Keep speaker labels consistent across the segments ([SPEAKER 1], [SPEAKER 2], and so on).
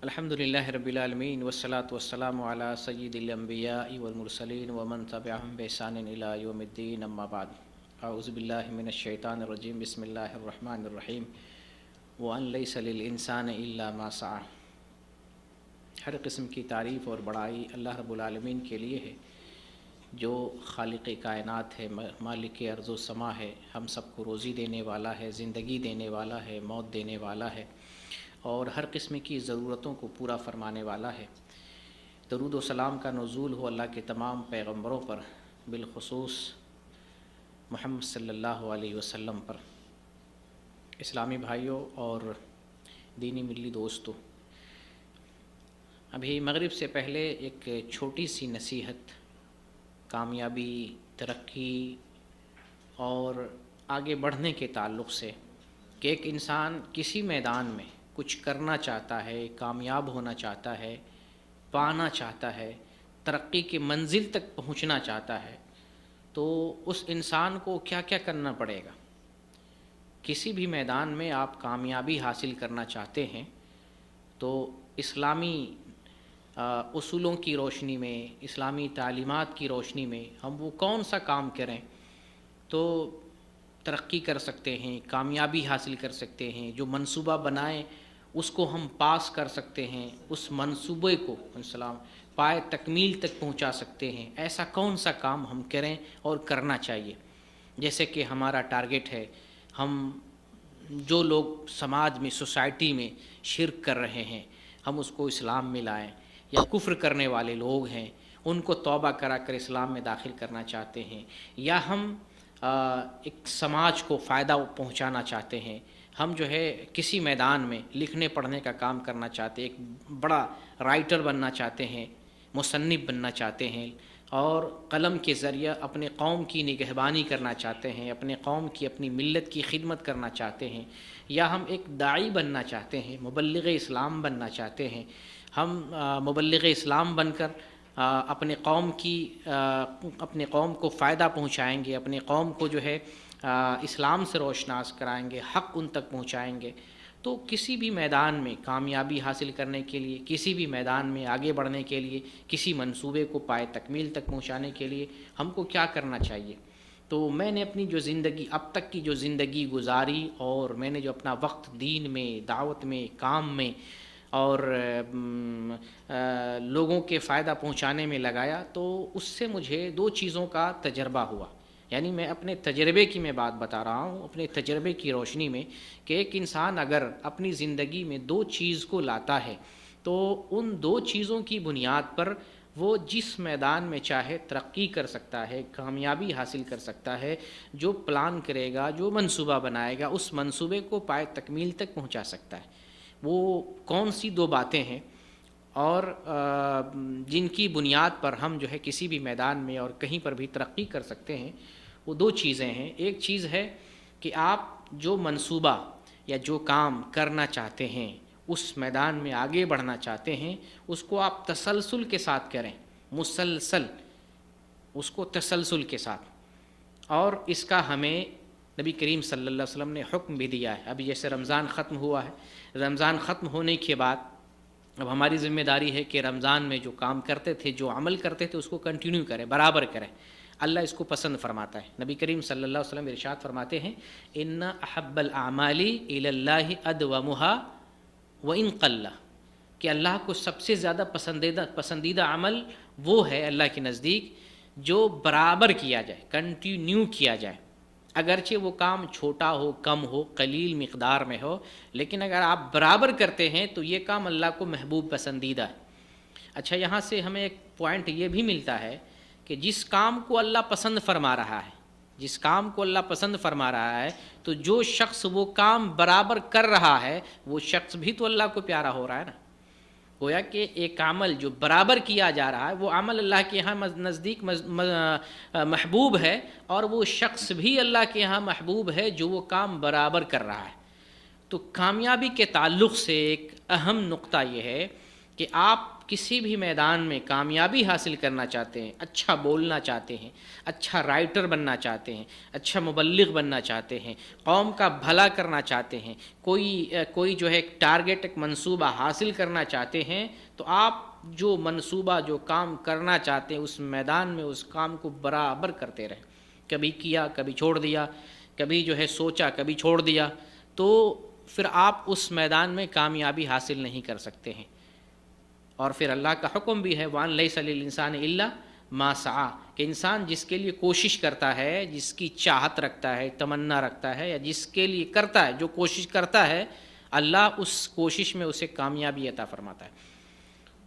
[SPEAKER 1] الحمدللہ رب العالمین والصلاة والسلام علی سید الانبیاء والمرسلین ومن تبعہم بإحسان الی یوم الدین، اما بعد۔ اعوذ باللہ من الشیطان الرجیم، بسم اللہ الرحمن الرحیم۔ وَأَن لَيْسَ لِلْإِنسَانِ إِلَّا مَا سَعَى۔ ہر قسم کی تعریف اور بڑائی اللہ رب العالمین کے لیے ہے، جو خالق کائنات ہے، مالک ارض و سما ہے، ہم سب کو روزی دینے والا ہے، زندگی دینے والا ہے، موت دینے والا ہے، اور ہر قسم کی ضرورتوں کو پورا فرمانے والا ہے۔ درود و سلام کا نزول ہو اللہ کے تمام پیغمبروں پر، بالخصوص محمد صلی اللہ علیہ وسلم پر۔ اسلامی بھائیوں اور دینی ملی دوستوں، ابھی مغرب سے پہلے ایک چھوٹی سی نصیحت کامیابی، ترقی اور آگے بڑھنے کے تعلق سے، کہ ایک انسان کسی میدان میں کچھ کرنا چاہتا ہے، کامیاب ہونا چاہتا ہے، پانا چاہتا ہے، ترقی کی منزل تک پہنچنا چاہتا ہے، تو اس انسان کو کیا کیا کرنا پڑے گا۔ کسی بھی میدان میں آپ کامیابی حاصل کرنا چاہتے ہیں تو اسلامی اصولوں کی روشنی میں، اسلامی تعلیمات کی روشنی میں ہم وہ کون سا کام کریں تو ترقی کر سکتے ہیں، کامیابی حاصل کر سکتے ہیں، جو منصوبہ بنائیں اس کو ہم پاس کر سکتے ہیں، اس منصوبے کو پائے تکمیل تک پہنچا سکتے ہیں، ایسا کون سا کام ہم کریں اور کرنا چاہیے۔ جیسے کہ ہمارا ٹارگٹ ہے، ہم جو لوگ سماج میں، سوسائٹی میں شرک کر رہے ہیں، ہم اس کو اسلام میں لائیں، یا کفر کرنے والے لوگ ہیں ان کو توبہ کرا کر اسلام میں داخل کرنا چاہتے ہیں، یا ہم ایک سماج کو فائدہ پہنچانا چاہتے ہیں، ہم جو ہے کسی میدان میں لکھنے پڑھنے کا کام کرنا چاہتے ہیں، ایک بڑا رائٹر بننا چاہتے ہیں، مصنف بننا چاہتے ہیں، اور قلم کے ذریعہ اپنے قوم کی نگہبانی کرنا چاہتے ہیں، اپنے قوم کی، اپنی ملت کی خدمت کرنا چاہتے ہیں، یا ہم ایک داعی بننا چاہتے ہیں، مبلغ اسلام بننا چاہتے ہیں، ہم مبلغ اسلام بن کر اپنے قوم کو فائدہ پہنچائیں گے، اپنے قوم کو جو ہے اسلام سے روشناس کرائیں گے، حق ان تک پہنچائیں گے۔ تو کسی بھی میدان میں کامیابی حاصل کرنے کے لیے، کسی بھی میدان میں آگے بڑھنے کے لیے، کسی منصوبے کو پائے تکمیل تک پہنچانے کے لیے ہم کو کیا کرنا چاہیے۔ تو میں نے اپنی جو زندگی، اب تک کی جو زندگی گزاری، اور میں نے جو اپنا وقت دین میں، دعوت میں، کام میں اور لوگوں کے فائدہ پہنچانے میں لگایا، تو اس سے مجھے دو چیزوں کا تجربہ ہوا۔ یعنی میں اپنے تجربے کی میں بات بتا رہا ہوں، اپنے تجربے کی روشنی میں، کہ ایک انسان اگر اپنی زندگی میں دو چیز کو لاتا ہے تو ان دو چیزوں کی بنیاد پر وہ جس میدان میں چاہے ترقی کر سکتا ہے، کامیابی حاصل کر سکتا ہے، جو پلان کرے گا، جو منصوبہ بنائے گا، اس منصوبے کو پائے تکمیل تک پہنچا سکتا ہے۔ وہ کون سی دو باتیں ہیں اور جن کی بنیاد پر ہم جو ہے کسی بھی میدان میں اور کہیں پر بھی ترقی کر سکتے ہیں، وہ دو چیزیں ہیں۔ ایک چیز ہے کہ آپ جو منصوبہ یا جو کام کرنا چاہتے ہیں، اس میدان میں آگے بڑھنا چاہتے ہیں، اس کو آپ تسلسل کے ساتھ کریں، مسلسل، اس کو تسلسل کے ساتھ۔ اور اس کا ہمیں نبی کریم صلی اللہ علیہ وسلم نے حکم بھی دیا ہے۔ ابھی جیسے رمضان ختم ہوا ہے، رمضان ختم ہونے کے بعد اب ہماری ذمہ داری ہے کہ رمضان میں جو کام کرتے تھے، جو عمل کرتے تھے، اس کو کنٹینیو کریں، برابر کریں۔ اللہ اس کو پسند فرماتا ہے۔ نبی کریم صلی اللہ علیہ وسلم ارشاد فرماتے ہیں، ان احب الاعمال الی اللہ ادومها وان قل، کہ اللہ کو سب سے زیادہ پسندیدہ عمل وہ ہے اللہ کے نزدیک جو برابر کیا جائے، کنٹینیو کیا جائے، اگرچہ وہ کام چھوٹا ہو، کم ہو، قلیل مقدار میں ہو، لیکن اگر آپ برابر کرتے ہیں تو یہ کام اللہ کو محبوب، پسندیدہ ہے۔ اچھا، یہاں سے ہمیں ایک پوائنٹ یہ بھی ملتا ہے کہ جس کام کو اللہ پسند فرما رہا ہے، جس کام کو اللہ پسند فرما رہا ہے، تو جو شخص وہ کام برابر کر رہا ہے، وہ شخص بھی تو اللہ کو پیارا ہو رہا ہے نا۔ گویا کہ ایک عمل جو برابر کیا جا رہا ہے، وہ عمل اللہ کے یہاں نزدیک محبوب ہے، اور وہ شخص بھی اللہ کے یہاں محبوب ہے جو وہ کام برابر کر رہا ہے۔ تو کامیابی کے تعلق سے ایک اہم نقطہ یہ ہے کہ آپ کسی بھی میدان میں کامیابی حاصل کرنا چاہتے ہیں، اچھا بولنا چاہتے ہیں، اچھا رائٹر بننا چاہتے ہیں، اچھا مبلغ بننا چاہتے ہیں، قوم کا بھلا کرنا چاہتے ہیں، کوئی جو ہے ایک ٹارگٹ، ایک منصوبہ حاصل کرنا چاہتے ہیں، تو آپ جو منصوبہ، جو کام کرنا چاہتے ہیں اس میدان میں اس کام کو برابر کرتے رہیں۔ کبھی کیا، کبھی چھوڑ دیا، کبھی جو ہے سوچا، کبھی چھوڑ دیا، تو پھر آپ اس میدان میں کامیابی حاصل نہیں کر سکتے ہیں۔ اور پھر اللہ کا حکم بھی ہے وَأَن لَيْسَ لِلْإِنسَانِ إِلَّا مَا سَعَىٰ، کہ انسان جس کے لیے کوشش کرتا ہے، جس کی چاہت رکھتا ہے، تمنا رکھتا ہے، یا جس کے لیے کرتا ہے، جو کوشش کرتا ہے، اللہ اس کوشش میں اسے کامیابی عطا فرماتا ہے۔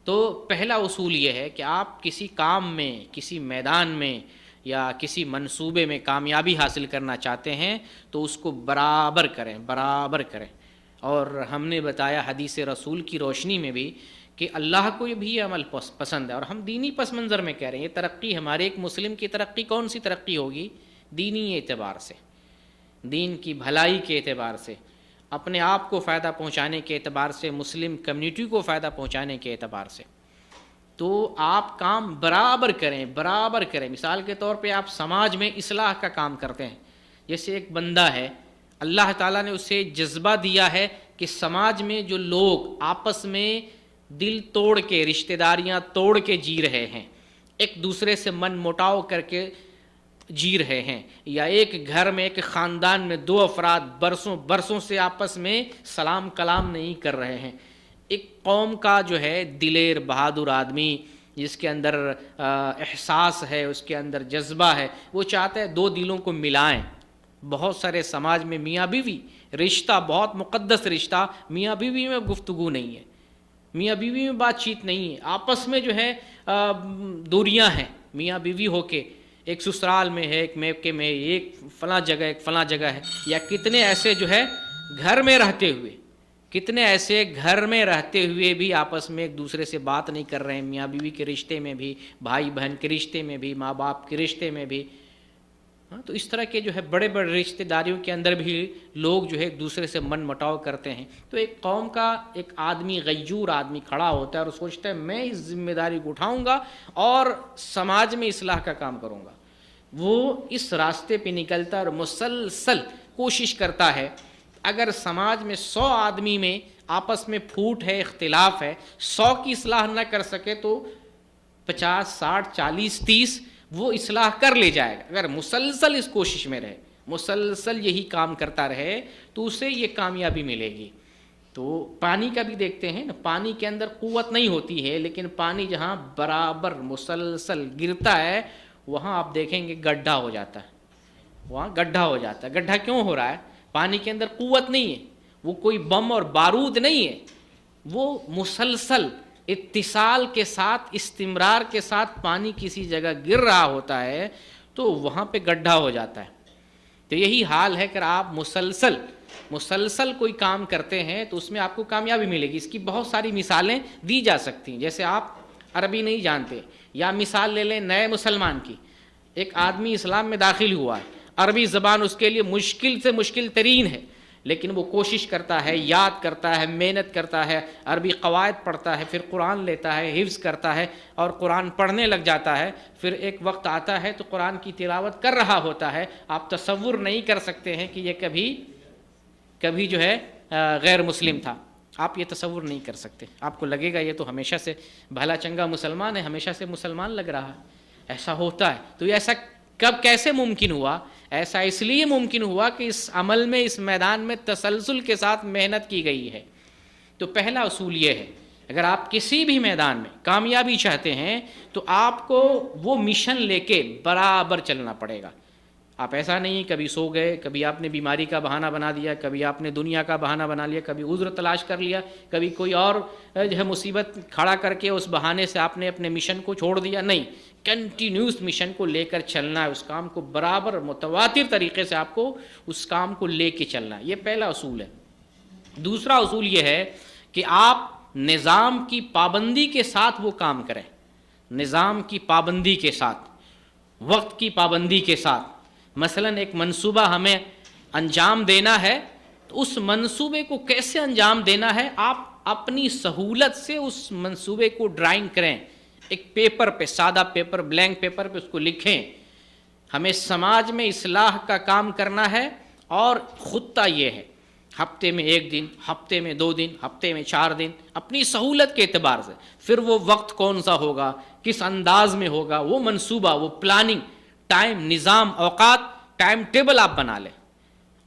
[SPEAKER 1] تو پہلا اصول یہ ہے کہ آپ کسی کام میں، کسی میدان میں یا کسی منصوبے میں کامیابی حاصل کرنا چاہتے ہیں تو اس کو برابر کریں، برابر کریں۔ اور ہم نے بتایا حدیث رسول کی روشنی میں بھی کہ اللہ کو بھی یہ عمل پسند ہے، اور ہم دینی پس منظر میں کہہ رہے ہیں۔ یہ ترقی ہمارے ایک مسلم کی ترقی کون سی ترقی ہوگی؟ دینی اعتبار سے، دین کی بھلائی کے اعتبار سے، اپنے آپ کو فائدہ پہنچانے کے اعتبار سے، مسلم کمیونٹی کو فائدہ پہنچانے کے اعتبار سے۔ تو آپ کام برابر کریں، برابر کریں۔ مثال کے طور پہ آپ سماج میں اصلاح کا کام کرتے ہیں، جیسے ایک بندہ ہے، اللہ تعالیٰ نے اسے جذبہ دیا ہے کہ سماج میں جو لوگ آپس میں دل توڑ کے، رشتہ داریاں توڑ کے جی رہے ہیں، ایک دوسرے سے من مٹاؤ کر کے جی رہے ہیں، یا ایک گھر میں، ایک خاندان میں دو افراد برسوں سے آپس میں سلام کلام نہیں کر رہے ہیں، ایک قوم کا جو ہے دلیر بہادر آدمی جس کے اندر احساس ہے، اس کے اندر جذبہ ہے، وہ چاہتا ہے دو دلوں کو ملائیں۔ بہت سارے سماج میں میاں بیوی رشتہ، بہت مقدس رشتہ، میاں بیوی میں گفتگو نہیں ہے، میاں بیوی میں بات چیت نہیں ہے، آپس میں جو ہے دوریاں ہیں، میاں بیوی ہو کے ایک سسرال میں ہے، ایک میکے میں، ایک فلاں جگہ، ایک فلاں جگہ ہے، یا کتنے ایسے جو ہے گھر میں رہتے ہوئے، کتنے ایسے گھر میں رہتے ہوئے بھی آپس میں ایک دوسرے سے بات نہیں کر رہے ہیں، میاں بیوی کے رشتے میں بھی، بھائی بہن کے رشتے میں بھی، ماں باپ کے رشتے میں بھی۔ تو اس طرح کے جو ہے بڑے بڑے رشتہ داریوں کے اندر بھی لوگ جو ہے ایک دوسرے سے من مٹاؤ کرتے ہیں۔ تو ایک قوم کا ایک آدمی، غیور آدمی کھڑا ہوتا ہے اور سوچتا ہے میں اس ذمہ داری کو اٹھاؤں گا اور سماج میں اصلاح کا کام کروں گا، وہ اس راستے پہ نکلتا ہے اور مسلسل کوشش کرتا ہے۔ اگر سماج میں 100 آدمی میں آپس میں پھوٹ ہے، اختلاف ہے، 100 کی اصلاح نہ کر سکے تو 50، 60، 40، 30 وہ اصلاح کر لے جائے گا۔ اگر مسلسل اس کوشش میں رہے، مسلسل یہی کام کرتا رہے تو اسے یہ کامیابی ملے گی۔ تو پانی کا بھی دیکھتے ہیں نا، پانی کے اندر قوت نہیں ہوتی ہے، لیکن پانی جہاں برابر مسلسل گرتا ہے وہاں آپ دیکھیں گے گڈھا ہو جاتا ہے، وہاں گڈھا ہو جاتا ہے۔ گڈھا کیوں ہو رہا ہے؟ پانی کے اندر قوت نہیں ہے، وہ کوئی بم اور بارود نہیں ہے، وہ مسلسل اتصال کے ساتھ، استمرار کے ساتھ پانی کسی جگہ گر رہا ہوتا ہے تو وہاں پہ گڈھا ہو جاتا ہے۔ تو یہی حال ہے کہ آپ مسلسل کوئی کام کرتے ہیں تو اس میں آپ کو کامیابی ملے گی۔ اس کی بہت ساری مثالیں دی جا سکتی ہیں۔ جیسے آپ عربی نہیں جانتے، یا مثال لے لیں نئے مسلمان کی، ایک آدمی اسلام میں داخل ہوا ہے، عربی زبان اس کے لیے مشکل سے مشکل ترین ہے، لیکن وہ کوشش کرتا ہے، یاد کرتا ہے، محنت کرتا ہے، عربی قواعد پڑھتا ہے، پھر قرآن لیتا ہے، حفظ کرتا ہے اور قرآن پڑھنے لگ جاتا ہے۔ پھر ایک وقت آتا ہے تو قرآن کی تلاوت کر رہا ہوتا ہے، آپ تصور نہیں کر سکتے ہیں کہ یہ کبھی جو ہے غیر مسلم تھا، آپ یہ تصور نہیں کر سکتے، آپ کو لگے گا یہ تو ہمیشہ سے بھلا چنگا مسلمان ہے، ہمیشہ سے مسلمان لگ رہا ہے۔ ایسا ہوتا ہے، تو یہ ایسا کیسے ممکن ہوا؟ ایسا اس لیے ممکن ہوا کہ اس عمل میں، اس میدان میں تسلسل کے ساتھ محنت کی گئی ہے۔ تو پہلا اصول یہ ہے، اگر آپ کسی بھی میدان میں کامیابی چاہتے ہیں تو آپ کو وہ مشن لے کے برابر چلنا پڑے گا۔ آپ ایسا نہیں کبھی سو گئے، کبھی آپ نے بیماری کا بہانہ بنا دیا، کبھی آپ نے دنیا کا بہانہ بنا لیا، کبھی عذر تلاش کر لیا، کبھی کوئی اور جو ہے مصیبت کھڑا کر کے اس بہانے سے آپ نے اپنے مشن کو چھوڑ دیا۔ نہیں، کنٹینیوس مشن کو لے کر چلنا ہے، اس کام کو برابر متواتر طریقے سے آپ کو اس کام کو لے کے چلنا ہے۔ یہ پہلا اصول ہے۔ دوسرا اصول یہ ہے کہ آپ نظام کی پابندی کے ساتھ وہ کام کریں، نظام کی پابندی کے ساتھ، وقت کی پابندی کے ساتھ۔ مثلا ایک منصوبہ ہمیں انجام دینا ہے تو اس منصوبے کو کیسے انجام دینا ہے، آپ اپنی سہولت سے اس منصوبے کو ڈرائنگ کریں، ایک پیپر پہ، سادہ پیپر، بلینک پیپر پہ اس کو لکھیں۔ ہمیں سماج میں اصلاح کا کام کرنا ہے، اور خطہ یہ ہے، ہفتے میں 1 دن، ہفتے میں 2 دن، ہفتے میں 4 دن، اپنی سہولت کے اعتبار سے۔ پھر وہ وقت کون سا ہوگا، کس انداز میں ہوگا، وہ منصوبہ، وہ پلاننگ، ٹائم، نظام، اوقات، ٹائم ٹیبل آپ بنا لیں۔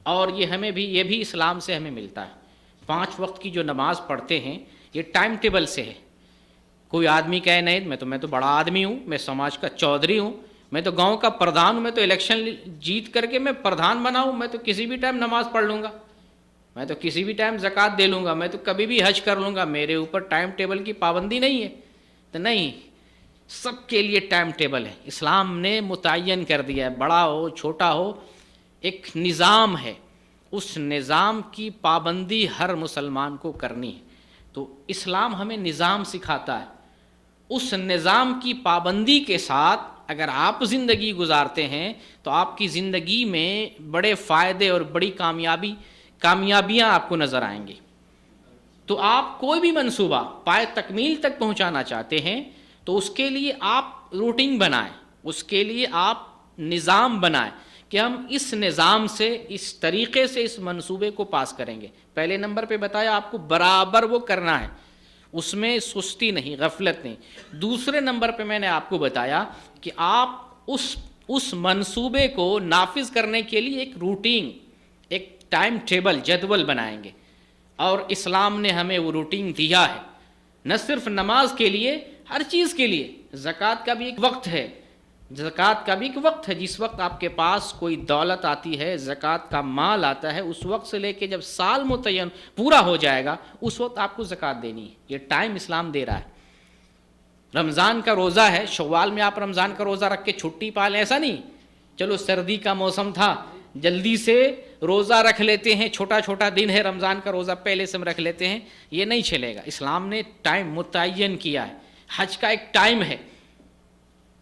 [SPEAKER 1] اور یہ بھی اسلام سے ہمیں ملتا ہے۔ 5 وقت کی جو نماز پڑھتے ہیں یہ ٹائم ٹیبل سے ہے۔ کوئی آدمی کہے نہیں میں تو بڑا آدمی ہوں، میں سماج کا چودھری ہوں، میں تو گاؤں کا پردھان ہوں، میں تو الیکشن جیت کر کے میں پردھان بنا ہوں، میں تو کسی بھی ٹائم نماز پڑھ لوں گا، میں تو کسی بھی ٹائم زکوٰۃ دے لوں گا، میں تو کبھی بھی حج کر لوں گا، میرے اوپر ٹائم ٹیبل کی پابندی نہیں ہے۔ تو نہیں، سب کے لیے ٹائم ٹیبل ہے، اسلام نے متعین کر دیا ہے، بڑا ہو چھوٹا ہو، ایک نظام ہے، اس نظام کی پابندی ہر مسلمان کو کرنی ہے۔ تو اسلام ہمیں نظام سکھاتا ہے، اس نظام کی پابندی کے ساتھ اگر آپ زندگی گزارتے ہیں تو آپ کی زندگی میں بڑے فائدے اور بڑی کامیابیاں آپ کو نظر آئیں گی۔ تو آپ کوئی بھی منصوبہ پائے تکمیل تک پہنچانا چاہتے ہیں تو اس کے لیے آپ روٹین بنائیں، اس کے لیے آپ نظام بنائیں کہ ہم اس نظام سے، اس طریقے سے اس منصوبے کو پاس کریں گے۔ پہلے نمبر پہ بتایا آپ کو برابر وہ کرنا ہے، اس میں سستی نہیں، غفلت نہیں۔ دوسرے نمبر پہ میں نے آپ کو بتایا کہ آپ اس منصوبے کو نافذ کرنے کے لیے ایک روٹین، ایک ٹائم ٹیبل، جدول بنائیں گے۔ اور اسلام نے ہمیں وہ روٹین دیا ہے، نہ صرف نماز کے لیے، ہر چیز کے لیے۔ زکوٰۃ کا بھی ایک وقت ہے، زکوٰۃ کا بھی ایک وقت ہے، جس وقت آپ کے پاس کوئی دولت آتی ہے، زکوٰۃ کا مال آتا ہے، اس وقت سے لے کے جب سال متعین پورا ہو جائے گا اس وقت آپ کو زکوٰۃ دینی ہے۔ یہ ٹائم اسلام دے رہا ہے۔ رمضان کا روزہ ہے، شوال میں آپ رمضان کا روزہ رکھ کے چھٹی پا لیں، ایسا نہیں، چلو سردی کا موسم تھا جلدی سے روزہ رکھ لیتے ہیں، چھوٹا چھوٹا دن ہے رمضان کا روزہ پہلے سے ہم رکھ لیتے ہیں، یہ نہیں چلے گا۔ اسلام نے ٹائم متعین کیا ہے۔ حج کا ایک ٹائم ہے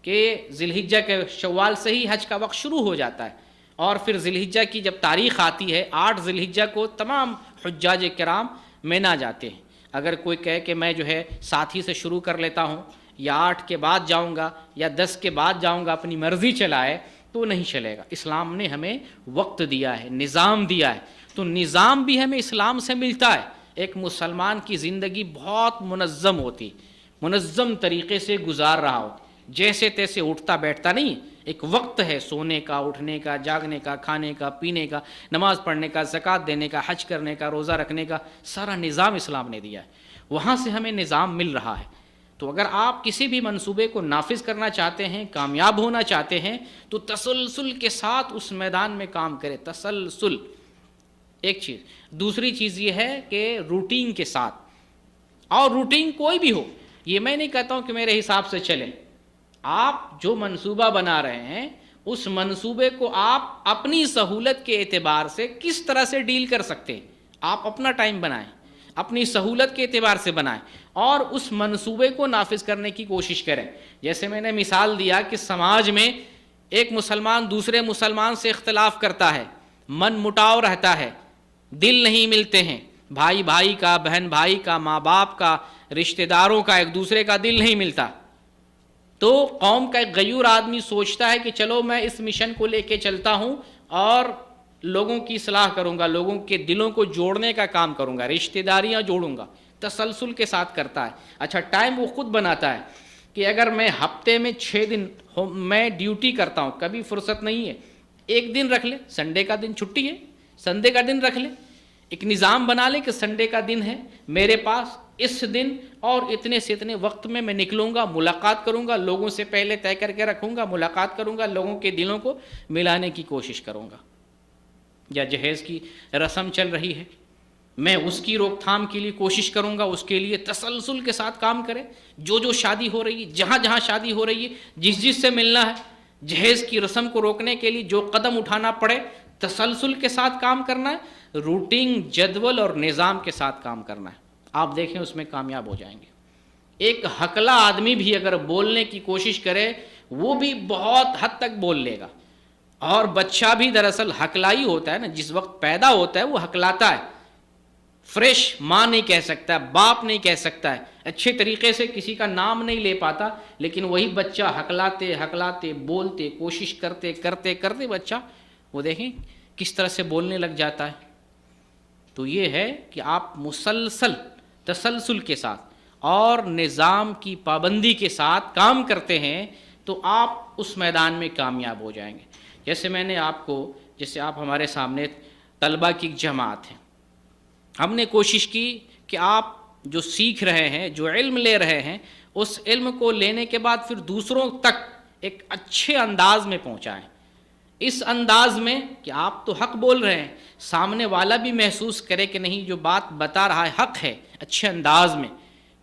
[SPEAKER 1] کہ ذی الحجہ کے، شوال سے ہی حج کا وقت شروع ہو جاتا ہے، اور پھر ذی الحجہ کی جب تاریخ آتی ہے 8 ذی الحجہ کو تمام حجاج کرام مینا جاتے ہیں۔ اگر کوئی کہے کہ میں جو ہے ساتھی سے شروع کر لیتا ہوں، یا 8 کے بعد جاؤں گا یا 10 کے بعد جاؤں گا، اپنی مرضی چلائے، تو نہیں چلے گا۔ اسلام نے ہمیں وقت دیا ہے، نظام دیا ہے، تو نظام بھی ہمیں اسلام سے ملتا ہے۔ ایک مسلمان کی زندگی بہت منظم ہوتی، منظم طریقے سے گزار رہا ہو، جیسے تیسے اٹھتا بیٹھتا نہیں، ایک وقت ہے سونے کا، اٹھنے کا، جاگنے کا، کھانے کا، پینے کا، نماز پڑھنے کا، زکوٰۃ دینے کا، حج کرنے کا، روزہ رکھنے کا، سارا نظام اسلام نے دیا ہے، وہاں سے ہمیں نظام مل رہا ہے۔ تو اگر آپ کسی بھی منصوبے کو نافذ کرنا چاہتے ہیں، کامیاب ہونا چاہتے ہیں، تو تسلسل کے ساتھ اس میدان میں کام کریں، تسلسل ایک چیز۔ دوسری چیز یہ ہے کہ روٹین کے ساتھ، اور روٹین کوئی بھی ہو، یہ میں نہیں کہتا ہوں کہ میرے حساب سے چلیں، آپ جو منصوبہ بنا رہے ہیں اس منصوبے کو آپ اپنی سہولت کے اعتبار سے کس طرح سے ڈیل کر سکتے ہیں، آپ اپنا ٹائم بنائیں، اپنی سہولت کے اعتبار سے بنائیں، اور اس منصوبے کو نافذ کرنے کی کوشش کریں۔ جیسے میں نے مثال دیا کہ سماج میں ایک مسلمان دوسرے مسلمان سے اختلاف کرتا ہے، من مٹاؤ رہتا ہے، دل نہیں ملتے ہیں، بھائی بھائی کا، بہن بھائی کا، ماں باپ کا، رشتہ داروں کا، ایک دوسرے کا دل نہیں ملتا، تو قوم کا ایک غیور آدمی سوچتا ہے کہ چلو میں اس مشن کو لے کے چلتا ہوں اور لوگوں کی اصلاح کروں گا، لوگوں کے دلوں کو جوڑنے کا کام کروں گا، رشتہ داریاں جوڑوں گا، تسلسل کے ساتھ کرتا ہے۔ اچھا، ٹائم وہ خود بناتا ہے کہ اگر میں ہفتے میں 6 دن میں ڈیوٹی کرتا ہوں، کبھی فرصت نہیں ہے، 1 دن رکھ لے، سنڈے کا دن چھٹی ہے، سنڈے کا دن رکھ لے، ایک نظام بنا لے کہ سنڈے کا دن ہے میرے پاس، اس دن اور اتنے سے اتنے وقت میں میں نکلوں گا، ملاقات کروں گا، لوگوں سے پہلے طے کر کے رکھوں گا، ملاقات کروں گا، لوگوں کے دلوں کو ملانے کی کوشش کروں گا۔ یا جہیز کی رسم چل رہی ہے، میں اس کی روک تھام کے لیے کوشش کروں گا، اس کے لیے تسلسل کے ساتھ کام کریں۔ جو شادی ہو رہی ہے، جہاں جہاں شادی ہو رہی ہے، جس سے ملنا ہے، جہیز کی رسم کو روکنے کے لیے جو قدم اٹھانا پڑے، تسلسل کے ساتھ کام کرنا ہے، روٹین، جدول اور نظام کے ساتھ کام کرنا ہے۔ آپ دیکھیں اس میں کامیاب ہو جائیں گے۔ ایک ہکلا آدمی بھی اگر بولنے کی کوشش کرے، وہ بھی بہت حد تک بول لے گا، اور بچہ بھی دراصل ہکلائی ہوتا ہے نا، جس وقت پیدا ہوتا ہے وہ ہکلاتا ہے، فریش ماں نہیں کہہ سکتا، باپ نہیں کہہ سکتا ہے، اچھے طریقے سے کسی کا نام نہیں لے پاتا، لیکن وہی بچہ ہکلاتے ہکلاتے بولتے کوشش کرتے کرتے کرتے بچہ وہ دیکھیں کس طرح سے بولنے لگ جاتا ہے۔ تو یہ ہے کہ آپ مسلسل تسلسل کے ساتھ اور نظام کی پابندی کے ساتھ کام کرتے ہیں تو آپ اس میدان میں کامیاب ہو جائیں گے۔ جیسے میں نے آپ کو، جیسے آپ ہمارے سامنے طلبہ کی ایک جماعت ہے، ہم نے کوشش کی کہ آپ جو سیکھ رہے ہیں، جو علم لے رہے ہیں، اس علم کو لینے کے بعد پھر دوسروں تک ایک اچھے انداز میں پہنچائیں، اس انداز میں کہ آپ تو حق بول رہے ہیں، سامنے والا بھی محسوس کرے کہ نہیں جو بات بتا رہا ہے حق ہے، اچھے انداز میں۔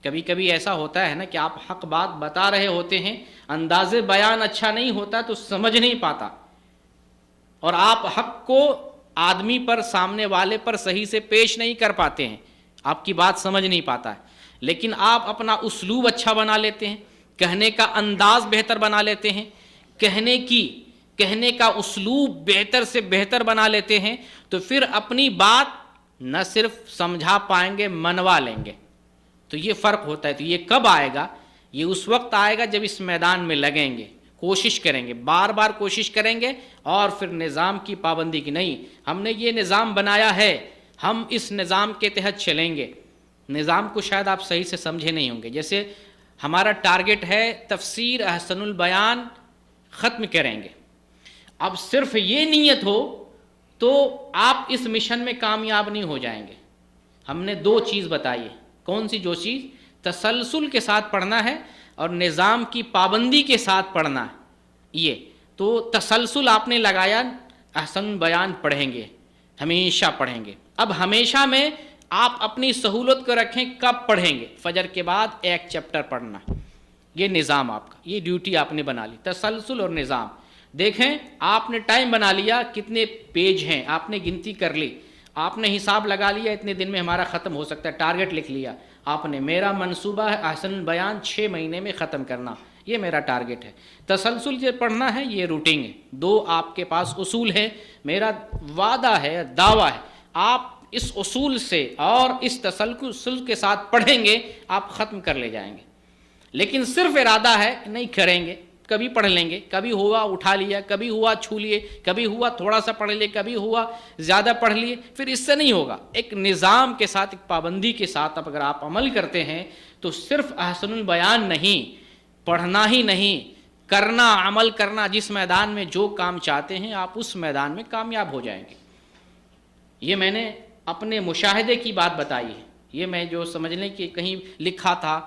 [SPEAKER 1] کبھی کبھی ایسا ہوتا ہے نا کہ آپ حق بات بتا رہے ہوتے ہیں، انداز بیان اچھا نہیں ہوتا تو سمجھ نہیں پاتا، اور آپ حق کو آدمی پر، سامنے والے پر صحیح سے پیش نہیں کر پاتے ہیں، آپ کی بات سمجھ نہیں پاتا ہے۔ لیکن آپ اپنا اسلوب اچھا بنا لیتے ہیں، کہنے کا انداز بہتر بنا لیتے ہیں، کہنے کا اسلوب بہتر سے بہتر بنا لیتے ہیں، تو پھر اپنی بات نہ صرف سمجھا پائیں گے، منوا لیں گے۔ تو یہ فرق ہوتا ہے۔ تو یہ کب آئے گا؟ یہ اس وقت آئے گا جب اس میدان میں لگیں گے، کوشش کریں گے، بار بار کوشش کریں گے، اور پھر نظام کی پابندی کی نہیں، ہم نے یہ نظام بنایا ہے، ہم اس نظام کے تحت چلیں گے۔ نظام کو شاید آپ صحیح سے سمجھے نہیں ہوں گے۔ جیسے ہمارا ٹارگٹ ہے تفسیر احسن البیان ختم کریں گے، اب صرف یہ نیت ہو تو آپ اس مشن میں کامیاب نہیں ہو جائیں گے۔ ہم نے دو چیز بتائی ہے، کون سی؟ جو چیز تسلسل کے ساتھ پڑھنا ہے اور نظام کی پابندی کے ساتھ پڑھنا ہے۔ یہ تو تسلسل آپ نے لگایا، احسن بیان پڑھیں گے، ہمیشہ پڑھیں گے۔ اب ہمیشہ میں آپ اپنی سہولت کو رکھیں، کب پڑھیں گے؟ فجر کے بعد ایک چیپٹر پڑھنا، یہ نظام آپ کا، یہ ڈیوٹی آپ نے بنا لی، تسلسل اور نظام۔ دیکھیں آپ نے ٹائم بنا لیا، کتنے پیج ہیں آپ نے گنتی کر لی، آپ نے حساب لگا لیا اتنے دن میں ہمارا ختم ہو سکتا ہے، ٹارگٹ لکھ لیا آپ نے، میرا منصوبہ ہے احسن البیان 6 مہینے میں ختم کرنا، یہ میرا ٹارگٹ ہے۔ تسلسل سے پڑھنا ہے، یہ روٹین ہے۔ دو آپ کے پاس اصول ہے، میرا وعدہ ہے، دعویٰ ہے، آپ اس اصول سے اور اس تسلسل کے ساتھ پڑھیں گے، آپ ختم کر لے جائیں گے۔ لیکن صرف ارادہ ہے کہ نہیں کریں گے، کبھی پڑھ لیں گے، کبھی ہوا اٹھا لیا، کبھی ہوا چھو لیے، کبھی ہوا تھوڑا سا پڑھ لیے، کبھی ہوا زیادہ پڑھ لیے، پھر اس سے نہیں ہوگا۔ ایک نظام کے ساتھ، ایک پابندی کے ساتھ اب اگر آپ عمل کرتے ہیں تو صرف احسن البیان نہیں، پڑھنا ہی نہیں، کرنا، عمل کرنا، جس میدان میں جو کام چاہتے ہیں آپ اس میدان میں کامیاب ہو جائیں گے۔ یہ میں نے اپنے مشاہدے کی بات بتائی ہے، یہ میں جو سمجھ لیں کہ کہیں لکھا تھا،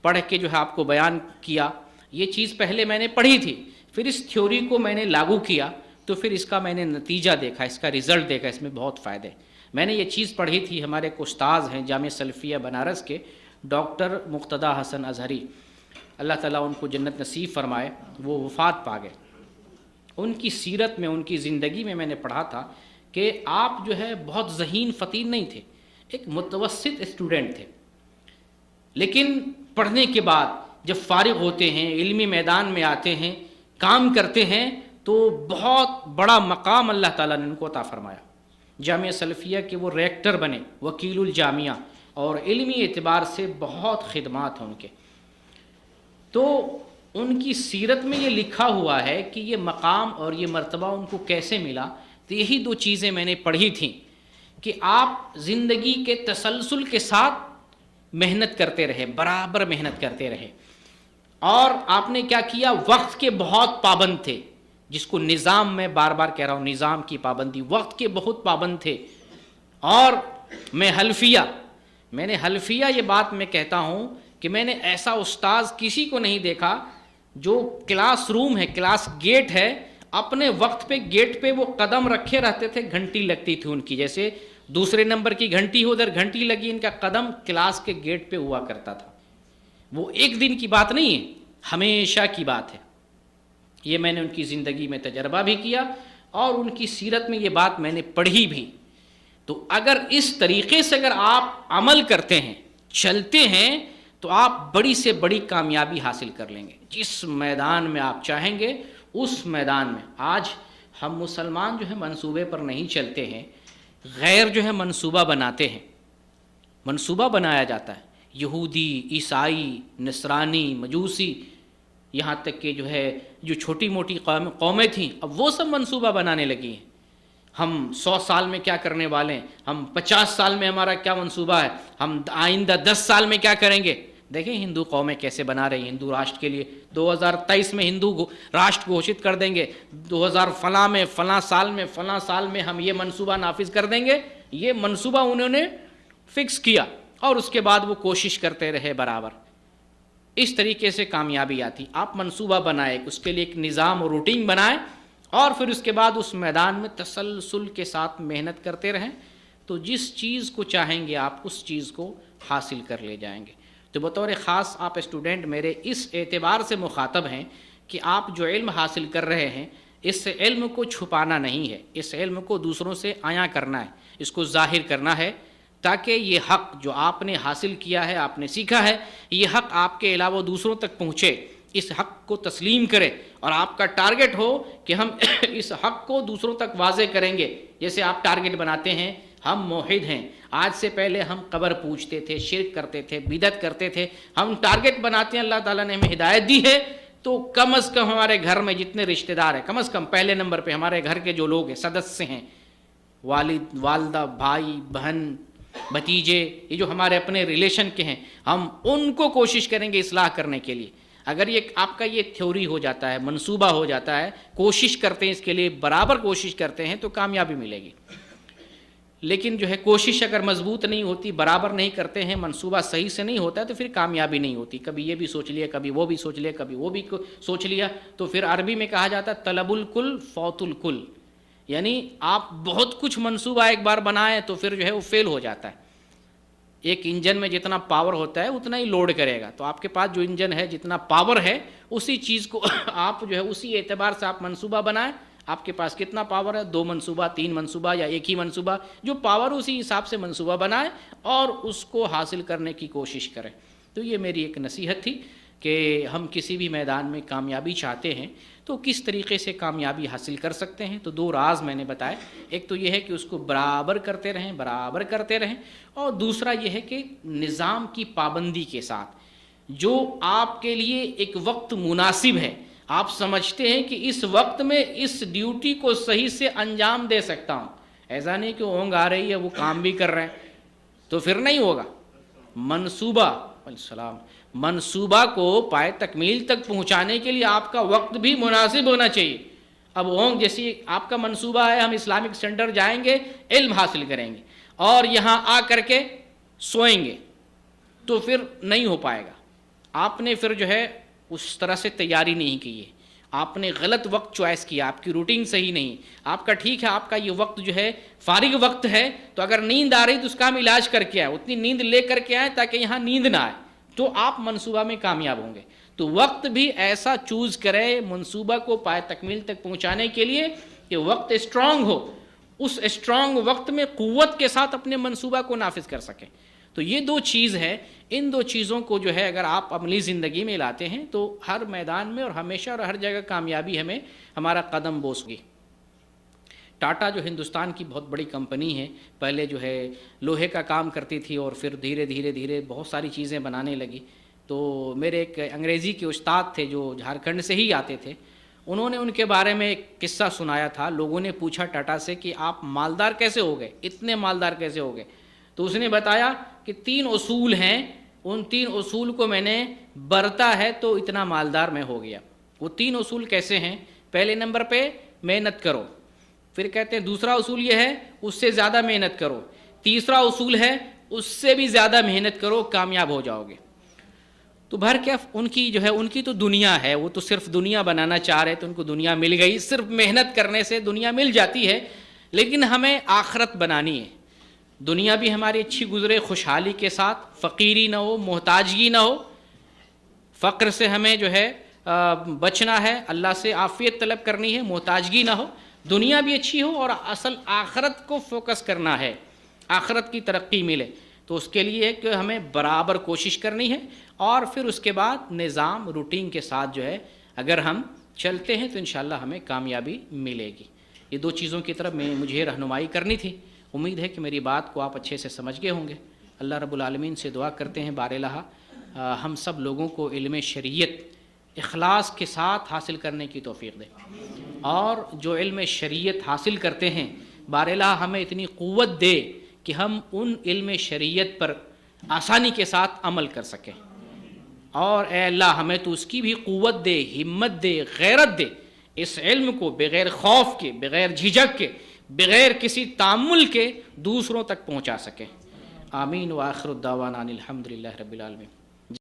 [SPEAKER 1] پڑھ کے جو ہے آپ کو بیان کیا، یہ چیز پہلے میں نے پڑھی تھی، پھر اس تھیوری کو میں نے لاگو کیا تو پھر اس کا میں نے نتیجہ دیکھا، اس کا رزلٹ دیکھا، اس میں بہت فائدے۔ میں نے یہ چیز پڑھی تھی، ہمارے ایک استاذ ہیں جامعہ سلفیہ بنارس کے، ڈاکٹر مقتدی حسن اظہری، اللہ تعالیٰ ان کو جنت نصیب فرمائے، وہ وفات پا گئے۔ ان کی سیرت میں، ان کی زندگی میں نے پڑھا تھا کہ آپ جو ہے بہت ذہین فطین نہیں تھے، ایک متوسط اسٹوڈنٹ تھے، لیکن پڑھنے کے بعد جب فارغ ہوتے ہیں، علمی میدان میں آتے ہیں، کام کرتے ہیں، تو بہت بڑا مقام اللہ تعالیٰ نے ان کو عطا فرمایا۔ جامعہ سلفیہ کے وہ ریکٹر بنے، وکیل الجامعہ، اور علمی اعتبار سے بہت خدمات ہیں ان کے۔ تو ان کی سیرت میں یہ لکھا ہوا ہے کہ یہ مقام اور یہ مرتبہ ان کو کیسے ملا، تو یہی دو چیزیں میں نے پڑھی تھیں کہ آپ زندگی کے تسلسل کے ساتھ محنت کرتے رہے، برابر محنت کرتے رہے، اور آپ نے کیا کیا، وقت کے بہت پابند تھے، جس کو نظام میں بار بار کہہ رہا ہوں، نظام کی پابندی، وقت کے بہت پابند تھے۔ اور میں نے حلفیہ یہ بات میں کہتا ہوں کہ میں نے ایسا استاذ کسی کو نہیں دیکھا جو کلاس روم ہے، کلاس گیٹ ہے، اپنے وقت پہ گیٹ پہ وہ قدم رکھے رہتے تھے، گھنٹی لگتی تھی ان کی، جیسے دوسرے نمبر کی گھنٹی ہو، ادھر گھنٹی لگی، ان کا قدم کلاس کے گیٹ پہ ہوا کرتا تھا۔ وہ ایک دن کی بات نہیں ہے، ہمیشہ کی بات ہے۔ یہ میں نے ان کی زندگی میں تجربہ بھی کیا اور ان کی سیرت میں یہ بات میں نے پڑھی بھی۔ تو اگر اس طریقے سے اگر آپ عمل کرتے ہیں، چلتے ہیں، تو آپ بڑی سے بڑی کامیابی حاصل کر لیں گے۔ جس میدان میں آپ چاہیں گے اس میدان میں۔ آج ہم مسلمان جو ہے منصوبے پر نہیں چلتے ہیں، غیر جو ہے منصوبہ بناتے ہیں، منصوبہ بنایا جاتا ہے، یہودی، عیسائی، نصرانی، مجوسی، یہاں تک کہ جو ہے جو چھوٹی موٹی قومیں تھیں اب وہ سب منصوبہ بنانے لگی ہیں، ہم 100 سال میں کیا کرنے والے ہیں، ہم 50 سال میں ہمارا کیا منصوبہ ہے، ہم آئندہ 10 سال میں کیا کریں گے۔ دیکھیں ہندو قومیں کیسے بنا رہی ہیں ہندو راشٹر کے لیے، 2023 میں ہندو راشٹر گھوشت کر دیں گے، 2000 فلاں میں فلاں سال میں ہم یہ منصوبہ نافذ کر دیں گے، یہ منصوبہ انہوں نے فکس کیا اور اس کے بعد وہ کوشش کرتے رہے برابر، اس طریقے سے کامیابی آتی۔ آپ منصوبہ بنائیں، اس کے لیے ایک نظام اور روٹین بنائیں اور پھر اس کے بعد اس میدان میں تسلسل کے ساتھ محنت کرتے رہیں تو جس چیز کو چاہیں گے آپ اس چیز کو حاصل کر لے جائیں گے۔ تو بطور خاص آپ اسٹوڈنٹ میرے اس اعتبار سے مخاطب ہیں کہ آپ جو علم حاصل کر رہے ہیں اس علم کو چھپانا نہیں ہے، اس علم کو دوسروں سے عیاں کرنا ہے، اس کو ظاہر کرنا ہے تاکہ یہ حق جو آپ نے حاصل کیا ہے، آپ نے سیکھا ہے، یہ حق آپ کے علاوہ دوسروں تک پہنچے، اس حق کو تسلیم کرے اور آپ کا ٹارگٹ ہو کہ ہم اس حق کو دوسروں تک واضح کریں گے۔ جیسے آپ ٹارگٹ بناتے ہیں ہم موحد ہیں، آج سے پہلے ہم قبر پوجتے تھے، شرک کرتے تھے، بدعت کرتے تھے، ہم ٹارگٹ بناتے ہیں، اللہ تعالیٰ نے ہمیں ہدایت دی ہے تو کم از کم ہمارے گھر میں جتنے رشتہ دار ہیں، کم از کم پہلے نمبر پہ ہمارے گھر کے جو لوگ ہیں، سدسیہ ہیں، والد، والدہ، بھائی، بہن، بھتیجے، یہ جو ہمارے اپنے ریلیشن کے ہیں، ہم ان کو کوشش کریں گے اصلاح کرنے کے لیے۔ اگر یہ آپ کا یہ تھیوری ہو جاتا ہے، منصوبہ ہو جاتا ہے، کوشش کرتے ہیں اس کے لیے، برابر کوشش کرتے ہیں تو کامیابی ملے گی۔ لیکن جو ہے کوشش اگر مضبوط نہیں ہوتی، برابر نہیں کرتے ہیں، منصوبہ صحیح سے نہیں ہوتا ہے تو پھر کامیابی نہیں ہوتی۔ کبھی یہ بھی سوچ لیا، کبھی وہ بھی سوچ لیا، کبھی وہ بھی سوچ لیا، تو پھر عربی میں کہا جاتا ہے طلب الکل فوت الکل، یعنی آپ بہت کچھ منصوبہ ایک بار بنائیں تو پھر جو ہے وہ فیل ہو جاتا ہے۔ ایک انجن میں جتنا پاور ہوتا ہے اتنا ہی لوڈ کرے گا، تو آپ کے پاس جو انجن ہے جتنا پاور ہے اسی چیز کو آپ جو ہے اسی اعتبار سے آپ منصوبہ بنائیں، آپ کے پاس کتنا پاور ہے، 2 منصوبہ، 3 منصوبہ یا ایک ہی منصوبہ، جو پاور اسی حساب سے منصوبہ بنائیں اور اس کو حاصل کرنے کی کوشش کریں۔ تو یہ میری ایک نصیحت تھی کہ ہم کسی بھی میدان میں کامیابی چاہتے ہیں تو کس طریقے سے کامیابی حاصل کر سکتے ہیں۔ تو 2 راز میں نے بتائے، ایک تو یہ ہے کہ اس کو برابر کرتے رہیں، اور دوسرا یہ ہے کہ نظام کی پابندی کے ساتھ جو آپ کے لیے ایک وقت مناسب ہے، آپ سمجھتے ہیں کہ اس وقت میں اس ڈیوٹی کو صحیح سے انجام دے سکتا ہوں، ایسا نہیں کہ اونگ آ رہی ہے وہ کام بھی کر رہے ہیں تو پھر نہیں ہوگا۔ منصوبہ کو پائے تکمیل تک پہنچانے کے لیے آپ کا وقت بھی مناسب ہونا چاہیے۔ اب اونگ جیسی آپ کا منصوبہ ہے ہم اسلامک سینٹر جائیں گے، علم حاصل کریں گے اور یہاں آ کر کے سوئیں گے تو پھر نہیں ہو پائے گا۔ آپ نے پھر جو ہے اس طرح سے تیاری نہیں کی ہے، آپ نے غلط وقت چوائس کیا، آپ کی روٹین صحیح نہیں، آپ کا ٹھیک ہے آپ کا یہ وقت جو ہے فارغ وقت ہے تو اگر نیند آ رہی تو اس کا ہم علاج کر کے آئے، اتنی نیند لے کر کے آئے تاکہ یہاں نیند نہ آئے تو آپ منصوبہ میں کامیاب ہوں گے۔ تو وقت بھی ایسا چوز کرے منصوبہ کو پائے تکمیل تک پہنچانے کے لیے کہ وقت اسٹرانگ ہو، اس اسٹرانگ وقت میں قوت کے ساتھ اپنے منصوبہ کو نافذ کر سکیں۔ تو یہ 2 چیز ہے، ان 2 چیزوں کو جو ہے اگر آپ عملی زندگی میں لاتے ہیں تو ہر میدان میں اور ہمیشہ اور ہر جگہ کامیابی ہمیں ہمارا قدم بوس گی۔ ٹاٹا جو ہندوستان کی بہت بڑی کمپنی ہے، پہلے جو ہے لوہے کا کام کرتی تھی اور پھر دھیرے دھیرے بہت ساری چیزیں بنانے لگی۔ تو میرے ایک انگریزی کے استاد تھے جو جھارکھنڈ سے ہی آتے تھے، انہوں نے ان کے بارے میں ایک قصہ سنایا تھا۔ لوگوں نے پوچھا ٹاٹا سے کہ آپ مالدار کیسے ہو گئے، اتنے مالدار کیسے ہو گئے؟ تو اس نے بتایا کہ 3 اصول ہیں، ان 3 اصول کو میں نے برتا ہے تو اتنا مالدار میں ہو گیا۔ وہ 3 اصول کیسے ہیں؟ پہلے نمبر پہ محنت کرو، پھر کہتے ہیں دوسرا اصول یہ ہے اس سے زیادہ محنت کرو، تیسرا اصول ہے اس سے بھی زیادہ محنت کرو، کامیاب ہو جاؤ گے۔ تو بھر کیا ان کی جو ہے ان کی تو دنیا ہے، وہ تو صرف دنیا بنانا چاہ رہے تو ان کو دنیا مل گئی، صرف محنت کرنے سے دنیا مل جاتی ہے، لیکن ہمیں آخرت بنانی ہے، دنیا بھی ہماری اچھی گزرے خوشحالی کے ساتھ، فقیری نہ ہو، محتاجگی نہ ہو، فقر سے ہمیں جو ہے بچنا ہے، اللہ سے عافیت طلب کرنی ہے، محتاجگی نہ ہو، دنیا بھی اچھی ہو اور اصل آخرت کو فوکس کرنا ہے، آخرت کی ترقی ملے۔ تو اس کے لیے کہ ہمیں برابر کوشش کرنی ہے اور پھر اس کے بعد نظام روٹین کے ساتھ جو ہے اگر ہم چلتے ہیں تو انشاءاللہ ہمیں کامیابی ملے گی۔ یہ دو چیزوں کی طرف مجھے رہنمائی کرنی تھی. امید ہے کہ میری بات کو آپ اچھے سے سمجھ گئے ہوں گے. اللہ رب العالمین سے دعا کرتے ہیں بار الہ ہم سب لوگوں کو علم شریعت اخلاص کے ساتھ حاصل کرنے کی توفیق دے, اور جو علم شریعت حاصل کرتے ہیں بار الہ ہمیں اتنی قوت دے کہ ہم ان علم شریعت پر آسانی کے ساتھ عمل کر سکیں. اور اے اللہ ہمیں تو اس کی بھی قوت دے, ہمت دے, غیرت دے, اس علم کو بغیر خوف کے, بغیر جھجک کے, بغیر کسی تعامل کے دوسروں تک پہنچا سکیں. آمین. وآخر الدعوانا ان الحمد للہ رب العالمین.